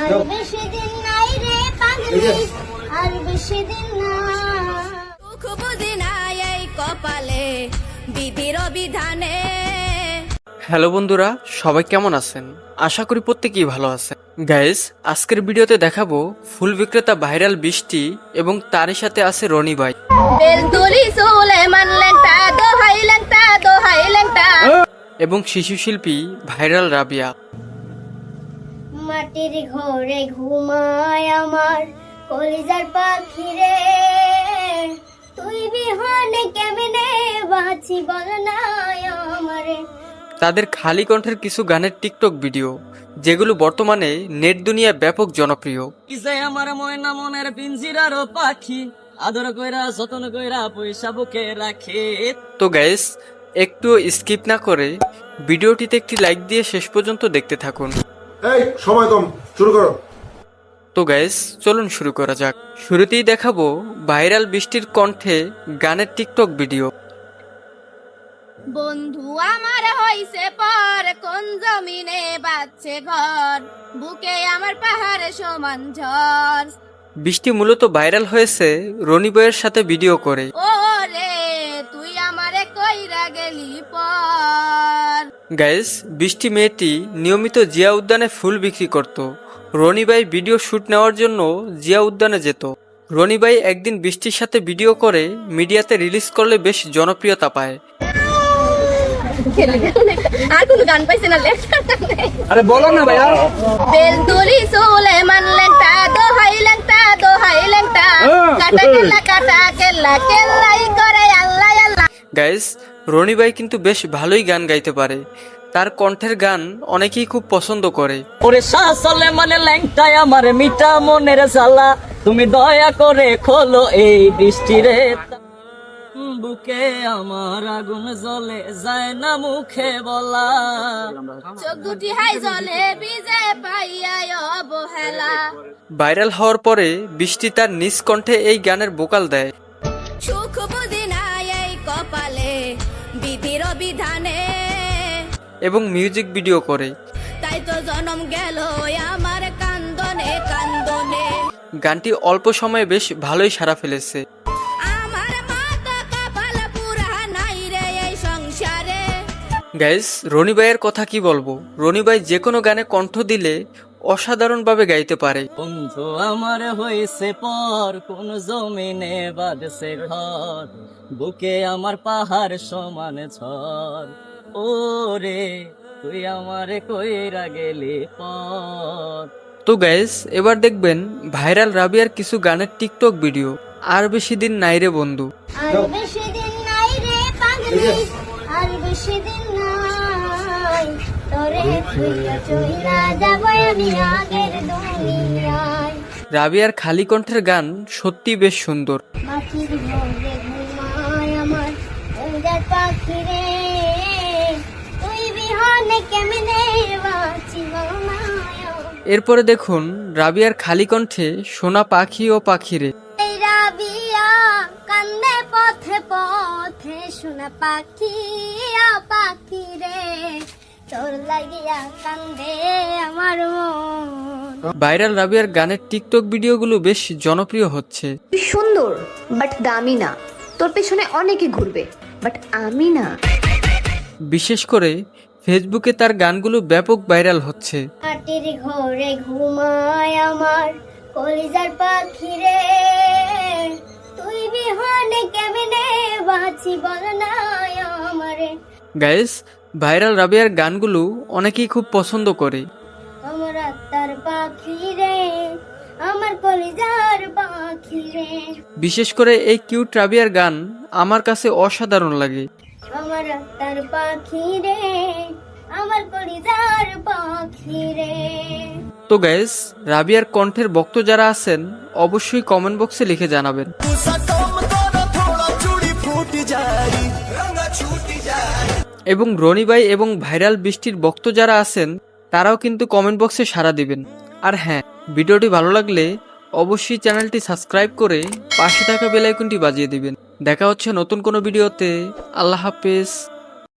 আর বেশি দিন নাই রে পাগলি, আর বেশি দিন না। দুঃখ বুঝি নাই এই কপালে, বিধির বিধানে। হ্যালো বন্ধুরা, সবাই কেমন আছেন? আশা করি প্রত্যেকেই ভালো আছেন। গাইস, আজকের ভিডিওতে দেখাবো ফুল বিক্রেতা ভাইরাল বৃষ্টি এবং তারই সাথে আছে রনি ভাই বেলতুলি সুলেমান লেংটা, দোহাই লেংটা, দোহাই লেংটা। এবং শিশু শিল্পী ভাইরাল রাবিয়া। মাটির ঘরে ঘুমায় আমার কলিজার পাখি রে, তুই বিহনে কেমনে বাঁচি বল না আমারে। তাদের খালি কণ্ঠের কিছু গানের টিকটক ভিডিও যেগুলো বর্তমানে নেট দুনিয়ায় ব্যাপক জনপ্রিয়। কিসে আমার ময়না মনের পিঞ্জিরার পাখি, আদর কইরা যতন কইরা পয়সা বুকে রাখে। তো গাইস, একটু স্কিপ না করে ভিডিওটিতে একটি লাইক দিয়ে শেষ পর্যন্ত দেখতে থাকুন। এই সময় কম, শুরু করো। তো গাইস, চলুন শুরু করা যাক। শুরুতেই দেখাবো ভাইরাল বৃষ্টির কণ্ঠে গানের টিকটক ভিডিও। বন্ধু আমার হইছে পর, কোন জমিনে বাচ্ছে ঘর, বুকে আমার পাহাড়ে সমান ঝড়। বৃষ্টি মূলত ভাইরাল হয়েছে রনি বইয়ের সাথে ভিডিও করে। ও রে তুই আমারে কইরা গেলি পর। গাইস, বৃষ্টি মেয়েটি নিয়মিত জিয়া উদ্যানে ফুল বিক্রি করত। রনি ভাই ভিডিও শুট নেওয়ার জন্য জিয়া উদ্যানে যেত। রনি ভাই একদিন বৃষ্টির সাথে ভিডিও করে মিডিয়াতে রিলিজ করলে বেশ জনপ্রিয়তা পায়। আর কোন গান পাইছে না লেখা? আরে বলো না ভাইয়া। বেলতুলি সুলেমান লেংটা, দোহাই লেংটা, দোহাই লেংটা। কাটা কেল্লা, কাটা কেল্লা, কেল্লাই করে আল্লাহ আল্লাহ। গাইস, রনি ভাই কিন্তু বেশ ভালোই গান গাইতে পারে। তার কণ্ঠের গান অনেকেই খুব পছন্দ করে। ওরে শাসলে মানে ল্যাংটায় আমার মিঠা মনের জ্বালা, তুমি দয়া করে খোলো এই বৃষ্টিরে। বুকে আমার আগুন জ্বলে যায় না মুখে বলা, চোখ দুটি হাই জলে ভিজে পাইয়া অবহেলা। ভাইরাল হওয়ার পরে বৃষ্টি তার নিজ কণ্ঠে এই গানের ভোকাল দেয় সুখ বুঝি নাই এই কপালে, বিধির বিধানে। এবং মিউজিক ভিডিও করে। তাই তো জনম গেল আমার কান্দনে কান্দনে। গানটি অল্প সময়ে বেশ ভালোই সাড়া ফেলেছে। আমার মাথা কপাল পুরা নাই রে এই সংসারে। গাইস, রনি ভাইয়ের কথা কি বলবো। রনি ভাই যে কোনো গানে কণ্ঠ দিলে অসাধারণভাবে গাইতে পারে। বন্ধু আমার হয়েছে পর, কোন জমিনে বাঁধছে ঘর, বুকে আমার পাহাড় সমান ঝড়। ও রে তুই আমারে কইরা গেলি পর। তো গাইস, এবার দেখবেন ভাইরাল রাবিয়ার কিছু গানের টিকটক ভিডিও। আর বেশি দিন নাই রে বন্ধু। আর বেশি দিন নাই রে পাগলি, আর বেশি দিন নাই, তোরে ছুঁইয়া চইলা যাব আমি আগের দুনিয়ায়। রাবিয়ার খালি কণ্ঠের গান সত্যি বেশ সুন্দর। মাটির ঘরে ঘুমায় আমার কলিজার পাখি রে, তুই বিহনে কেমনে বাঁচি বল না। এরপরে দেখুন রাবিয়ার খালি কণ্ঠে সোনা পাখি ও পাখিরে। এই রাবিয়া কান্দে পথে পথে, শোনা পাখি আ পাখি রে, তোর লাগিয়া কান্দে আমার মন। ভাইরাল রাবিয়ার গানের টিকটক ভিডিওগুলো বেশ জনপ্রিয় হচ্ছে। তুই সুন্দর বাট দামি না, তোর পেছনে অনেকে ঘুরবে বাট আমি না। বিশেষ করে ফেসবুকে তার গানগুলো ব্যাপক ভাইরাল হচ্ছে। মাটির ঘরে ঘুমায় আমার কলিজার পাখি রে, তুই বিহনে কেমনে বাঁচি বল না আমারে। গাইস, ভাইরাল রাবিয়ার গানগুলো অনেকেই খুব পছন্দ করে। আমার আত্মার পাখি রে, আমার কলিজার পাখি রে, বিশেষ করে এই কিউট রাবিয়ার গান আমার কাছে অসাধারণ লাগে। আমার আত্মার পাখি রে, আমার কলিজার পাখি রে। তো গাইস, রাবিয়ার কণ্ঠের ভক্ত যারা আছেন অবশ্যই কমেন্ট বক্সে লিখে জানাবেন। এবং রনি ভাই এবং ভাইরাল বৃষ্টির ভক্ত যারা আছেন তারাও কিন্তু কমেন্ট বক্সে সাড়া দিবেন। আর হ্যাঁ, ভিডিওটি ভালো লাগলে অবশ্যই চ্যানেলটি সাবস্ক্রাইব করে পাশে থাকা বেল আইকনটি বাজিয়ে দিবেন। দেখা হচ্ছে নতুন কোনো ভিডিওতে। আল্লাহ হাফেজ।